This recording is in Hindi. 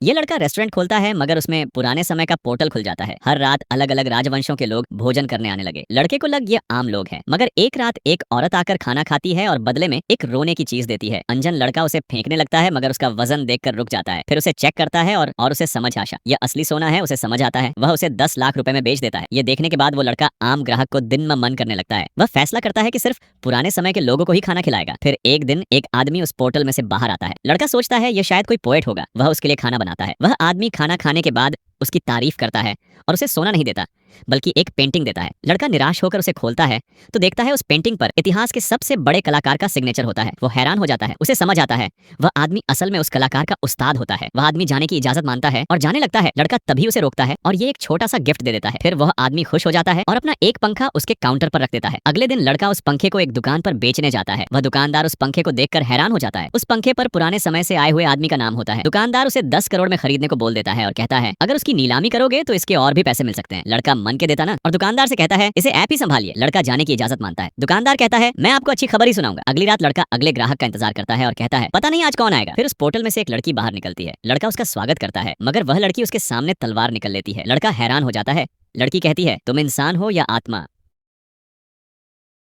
ये लड़का रेस्टोरेंट खोलता है मगर उसमें पुराने समय का पोर्टल खुल जाता है। हर रात अलग अलग राजवंशों के लोग भोजन करने आने लगे। लड़के को लग ये आम लोग हैं, मगर एक रात एक औरत आकर खाना खाती है और बदले में एक रोने की चीज देती है। अनजान लड़का उसे फेंकने लगता है मगर उसका वजन देखकर रुक जाता है। फिर उसे चेक करता है और उसे समझ आशा यह असली सोना है। उसे समझ आता है। वह उसे 10 लाख रुपए में बेच देता है। ये देखने के बाद वो लड़का आम ग्राहक को दिन में मन करने लगता है। वह फैसला करता है कि सिर्फ पुराने समय के लोगों को ही खाना खिलाएगा। फिर एक दिन एक आदमी उस पोर्टल में से बाहर आता है। लड़का सोचता है यह शायद कोई पोएट होगा। वह उसके लिए खाना बनाता है। वह आदमी खाना खाने के बाद उसकी तारीफ करता है और उसे सोना नहीं देता बल्कि एक पेंटिंग देता है। लड़का निराश होकर उसे खोलता है तो देखता है उस पेंटिंग पर इतिहास के सबसे बड़े कलाकार का सिग्नेचर होता है। वो हैरान हो जाता है। उसे समझ आता है वह आदमी असल में उस कलाकार का उस्ताद होता है। वह आदमी जाने की इजाजत मांगता है और जाने लगता है। लड़का तभी उसे रोकता है और ये एक छोटा सा गिफ्ट दे देता है। फिर वह आदमी खुश हो जाता है और अपना एक पंखा उसके काउंटर पर रख देता है। अगले दिन लड़का उस पंखे को एक दुकान पर बेचने जाता है। वह दुकानदार उस पंखे को देखकर हैरान हो जाता है। उस पंखे पर पुराने समय से आए हुए आदमी का नाम होता है। दुकानदार उसे 10 करोड़ में खरीदने को बोल देता है और कहता है अगर उसकी नीलामी करोगे तो इसके और भी पैसे मिल सकते हैं। लड़का मन के देता ना और दुकानदार से कहता है इसे ऐप ही संभालिए। लड़का जाने की इजाजत मानता है। दुकानदार कहता है मैं आपको अच्छी खबर ही सुनाऊंगा। अगली रात लड़का अगले ग्राहक का इंतजार करता है और कहता है पता नहीं आज कौन आएगा। फिर उस पोर्टल में से एक लड़की बाहर निकलती है। लड़का उसका स्वागत करता है मगर वह लड़की उसके सामने तलवार निकल लेती है। लड़का हैरान हो जाता है। लड़की कहती है तुम इंसान हो या आत्मा।